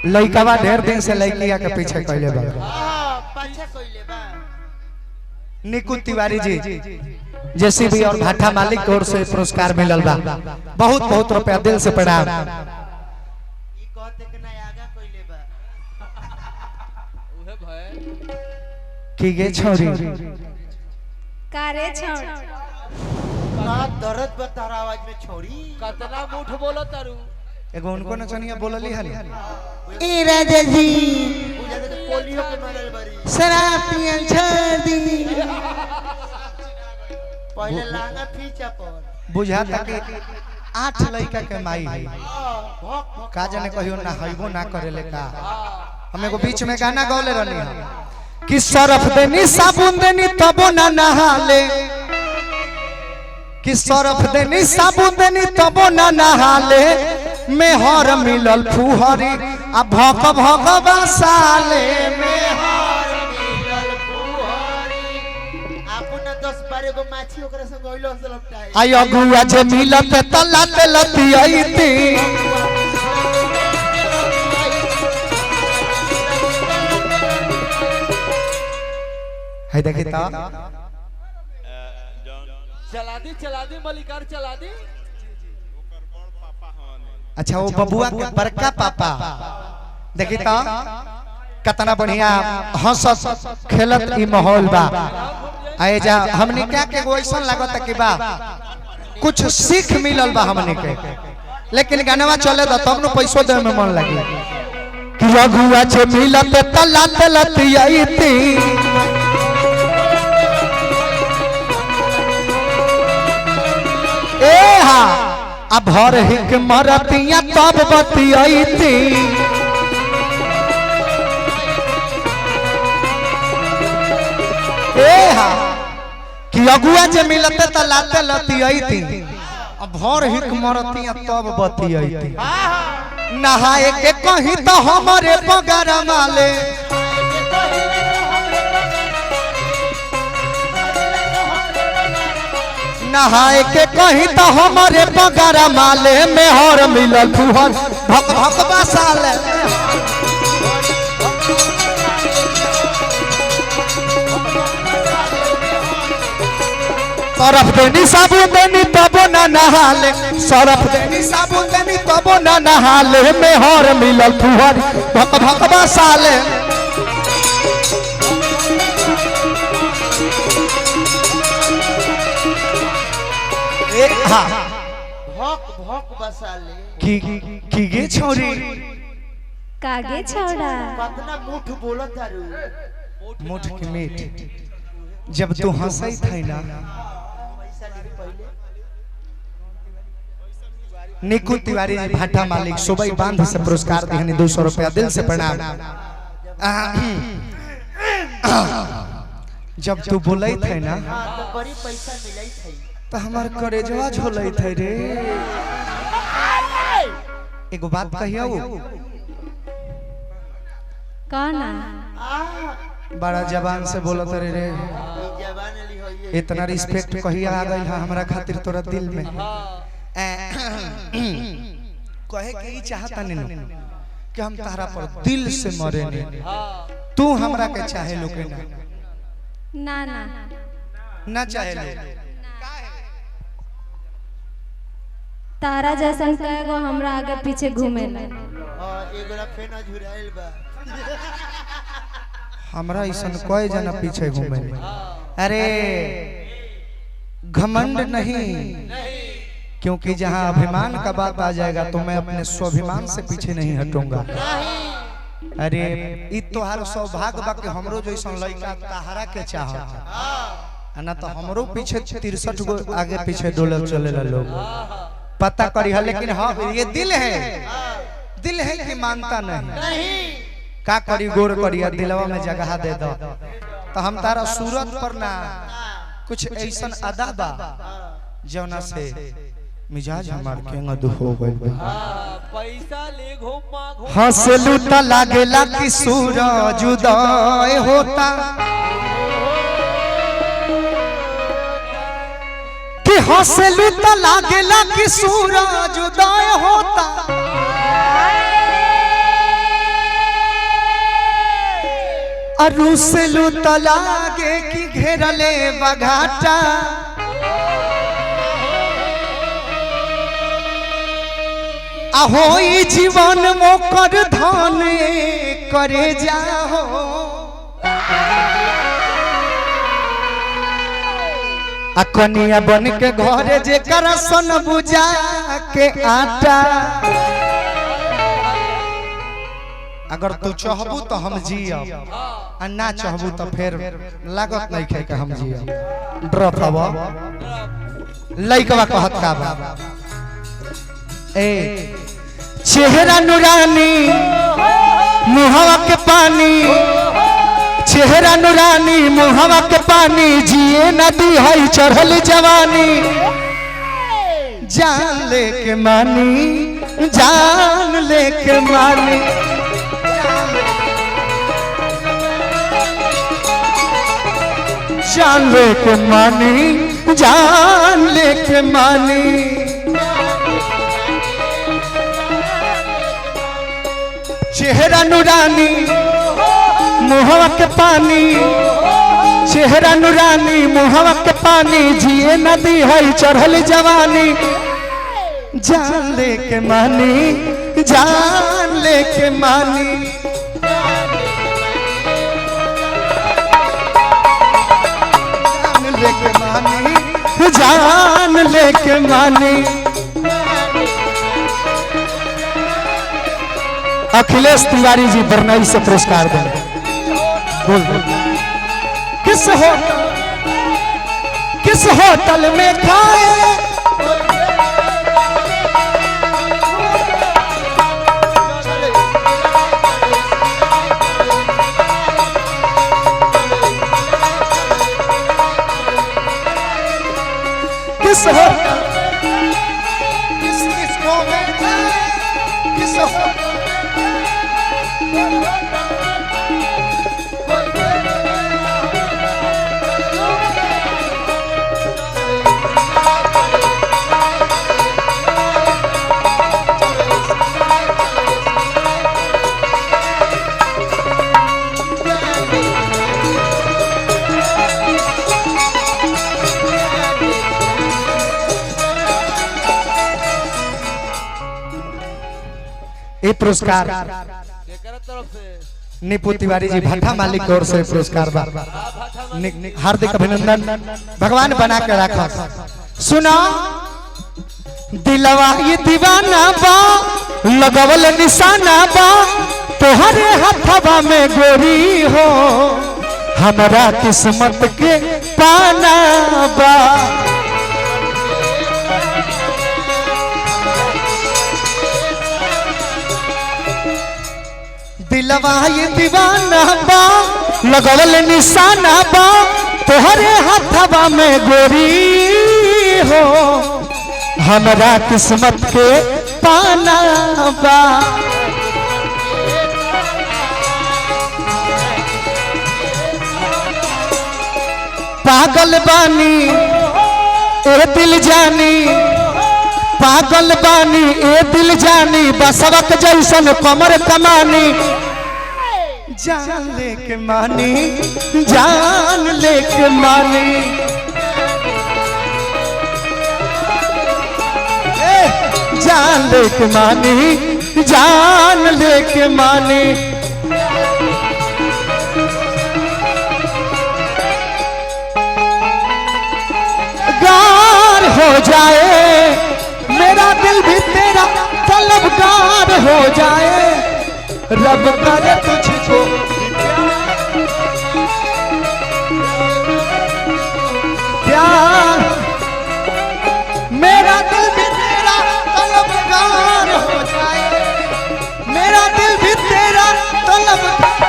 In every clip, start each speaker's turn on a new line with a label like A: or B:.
A: लइकावा ढेर दिन से लइकिया के पीछे कइले बा। निकु तिवारी जी जेसीबी और भाटा मालिक की ओर से पुरस्कार मिलल बा। बहुत बहुत रुपया दिल से प्रणाम। की गे छोरी
B: कारे छोड़
C: का दर्द बता रहा आवाज में छोरी
D: कतना मुठ बोलो तारू
A: एगो उनको नचनिया बोलली हली
C: ए राजा जी पोलियो के मारल बरी शराब पियल छोड़ दी पहले लांगा फीचा पर
A: बुझाता कि 8 लइका के माई है का जाने कहियो ना हइबो ना करेले का। हम एगो बीच में गाना गौले रहनी कि सरफ देनी साबुन देनी तबो ना नहाले, कि सरफ देनी साबुन देनी तबो ना नहाले, में हर मिलल फुहरी आ भक भक बसाले में
C: हर मिलल फुहरी आपन 10 12 गो माछी ओकरा संग गइलो से लपटाई
A: आई अगुआ जे मिलत तला तेलती आईती है देखी ता
D: चला दी मलिकार चला दी।
A: अच्छा वो बबुआ के बड़का पापा देखी ता कितना बढ़िया हंसत खेलत ई माहौल बा। आए जा हमने क्या के वैसन लागत कि बा कुछ सीख मिलल बा हमने के, लेकिन गानवा चले द तब न पैसो दे में मन लगी कि अगुआ जे मिलत तला तेलती आईती ए हा अब भर हिक मरतिया तब बतियाईती ए हा कि अगुआ जे मिलते त लाते लतियाईती अब भर हिक मरतिया तब बतियाईती। नहाए के कहीं तो हमारे पगार माले, नहाए के कहीं तो हमारे पगार माले में हर मिलल फुहर भक भक बसाले सरफ देनी साबुन देनी तबो ना नहाले, सरफ देनी साबुन देनी तबो ना नहाले में हर मिलल फुहर भक भक बसाले।
C: भक भक बसाले
A: की गे छोरी
B: कागे छोड़ा
C: कितना मुठ बोलत तारू
A: मुठ की मीठ जब तू हंसई थई ना
C: पैसा लिख पहले
A: निकु तिवारी जी भाटा मालिक सुबह बांध से पुरस्कार दिहनी 200 रुपया दिल से प्रणाम। जब तू बोलै थे ना
C: तो बड़ी पैसा मिलई थई
A: तो हमार करेजवा झोलै थे रे। एगो बात कहियो
B: कहना
A: बड़ा जबान से बोलत रे रे
C: जवान ली होई
A: इतना रिस्पेक्ट कहिया आ गइल हमरा खातिर तोरा दिल में कहे के ई चाहता नहीं कि हम तारा पर दिल से मरे नहीं, तू हमरा के चाहे लोके
B: ना ना
A: ना चाहे लो
B: तारा जैसन कएगो हमरा आगे पीछे घूमेला
C: हां एगोरा फेन झुराइल बा
A: हमरा ऐसन कोई जना पीछे घूमे। अरे घमंड नहीं, क्योंकि जहां अभिमान का बात आ जाएगा तो मैं अपने स्वाभिमान से पीछे नहीं हटूंगा। अरे इ तोहार सौभाग्य बा कि हमरो जैसन लड़का तहरा के चाहत ना तो हमरो पीछे 63 गो आगे पीछे डोलल चलेला लोग पता करी है। लेकिन हाँ ये दिल है कि मानता नहीं का करी गोर करिया दिलवा में जगह दे दो तो हम तारा सूरत पर ना कुछ ऐसन अदा बा जौना से मिजाज हमार के गद हो गइल बा।
D: पैसा ले घूम
A: हंसलू त लागेला कि सूरज उदय होता, कि हंसलू त लागेला कि सूरज उदय होता, अरुसलू तलागे की घेरले बघाटा अहोई जीवन मोकर धन करे जाहो अकनिया बन के घरे जे करसन बुझा के आटा अगर तू चाहबू तो हम जियब आ ना चाहबू तो फिर लागत नहीं खे के हम जियब ड्रॉप हवा लइकवा कहत का बा ए चेहरा नुरानी मुहवा के पानी चेहरा नुरानी मुहवा के पानी जिए नदी है चढ़ल जवानी जान लेके मानी जान लेके मानी जान लेके मानी जान लेके मानी चेहरा नुरानी मुहवा के पानी चेहरा नुरानी मुहवा के पानी जिए नदी है चढ़ल जवानी जान लेके मानी जान लेके मानी जान लेके मानी जान लेके मानी अखिलेश तिवारी जी बरनई से पुरस्कार देंगे बोल किस होटल में खाए किस होटल किसको में खाए किस होटल ये पुरस्कार
D: तरफ से
A: निपु तिवारी जी भट्टा मालिक की ओर से पुरस्कार बा हार्दिक अभिनंदन भगवान बना के रखा सुना दिलवा ये दीवाना बा लगवल निशाना बा तोहरे हथवा में गोरी हो हमारा किस्मत के पाना बा दिलवा ये दीवाना बा लगवल निशाना बा तोहरे हथवा में गोरी हो हमरा किस्मत के पाना बा पागल बानी ए दिल जानी पागल बानी ए दिल जानी बसवक जैसन कमर कमानी जान लेके मानी जान लेके मानी जान लेके मानी जान लेके मानी गार हो जाए मेरा दिल भी तेरा तलबगार हो जाए रब करे तुझको प्यार मेरा दिल भी तेरा तलबगार हो जाए मेरा दिल भी तेरा तलबगार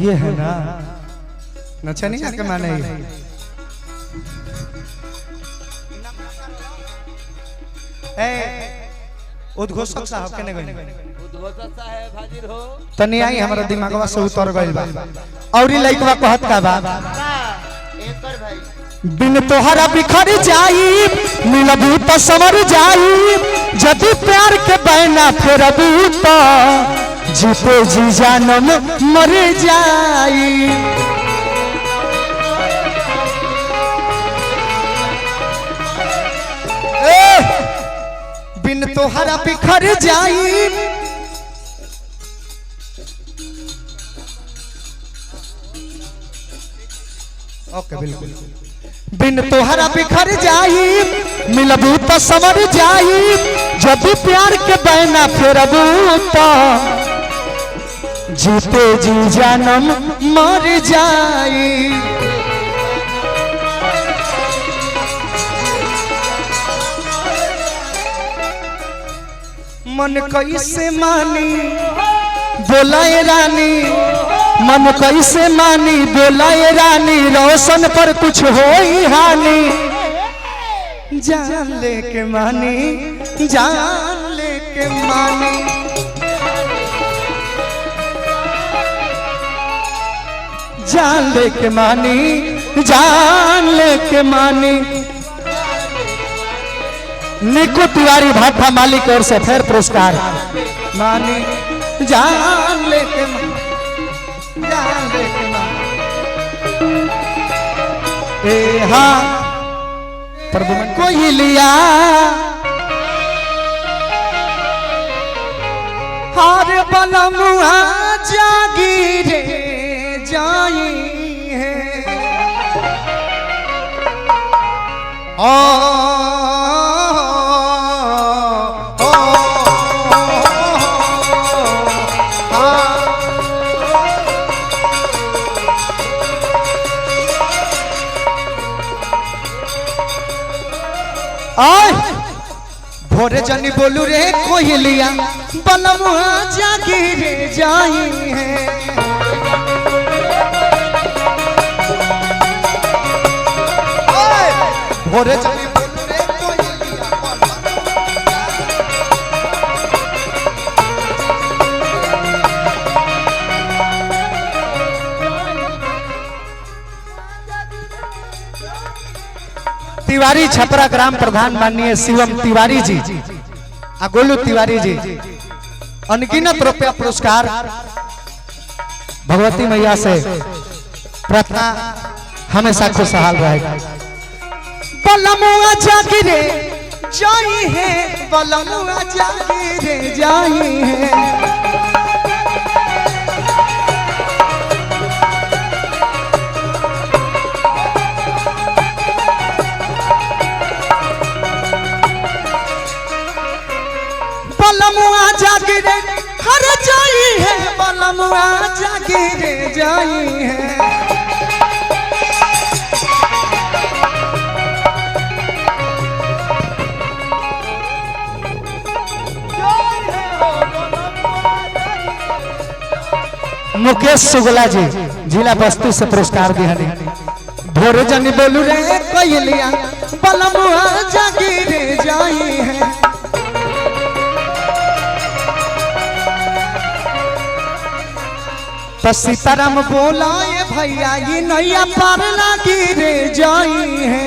A: ये है ना नचनिया के माने उद्घोषक साहब केने गइल
D: उद्घोषक साहब हाजिर हो।
A: तनी आई हमरा दिमागवा से उतर गइल बा औरी लइकवा कहत का बा
C: एकर भाई
A: बिन तोहरा बिखर जाई मिलबू तो समर जाई जदि प्यार के बहना फेरबू तो जीते जी जानम मर जाई बिन तोहरा बिखर जाई ओके बिल्कुल बिन तोहरा बिखर जाई मिलबू तो समर जाई जब प्यार के बहना फेरबू तो जीते जी जानम मर जाई मन कैसे मानी बोलाए रानी मन कैसे मानी बोलाए रानी रोशन पर कुछ हो ही हानि जान लेके मानी जान लेके मानी जान लेके मानी जान लेके मानी निकू तिवारी भाटा मालिक और से फिर पुरस्कार मानी जान लेके जान लेके मानी ए हाँ प्रभु मन कोई लिया हार बनमुआ जागी रे जाई है भोरे जनी बोलू रे कोयलिया बनमुआ जागी रे जाई है भोरे जनी बोलू रे कोयलिया तिवारी छपरा ग्राम प्रधान माननीय शिवम तिवारी जी आ गोलू तिवारी जी अनगिनत रुपया पुरस्कार भगवती मैया से प्रार्थना हमेशा खुशहाल रहेगा बलमुआ जागी रे जाई है बलमुआ जागी रे जाई है बलमुआ जागी रे हर जाई है बलमुआ जागी रे जाई है मुकेश सुगला जी जिला बस्ती से पुरस्कार दिहानी भोरे जनी बोलू रे कोयलिया बलमुआ जागी रे जाई है तो सीताराम बोला ये भैया ये नैया पार लागी रे जाई है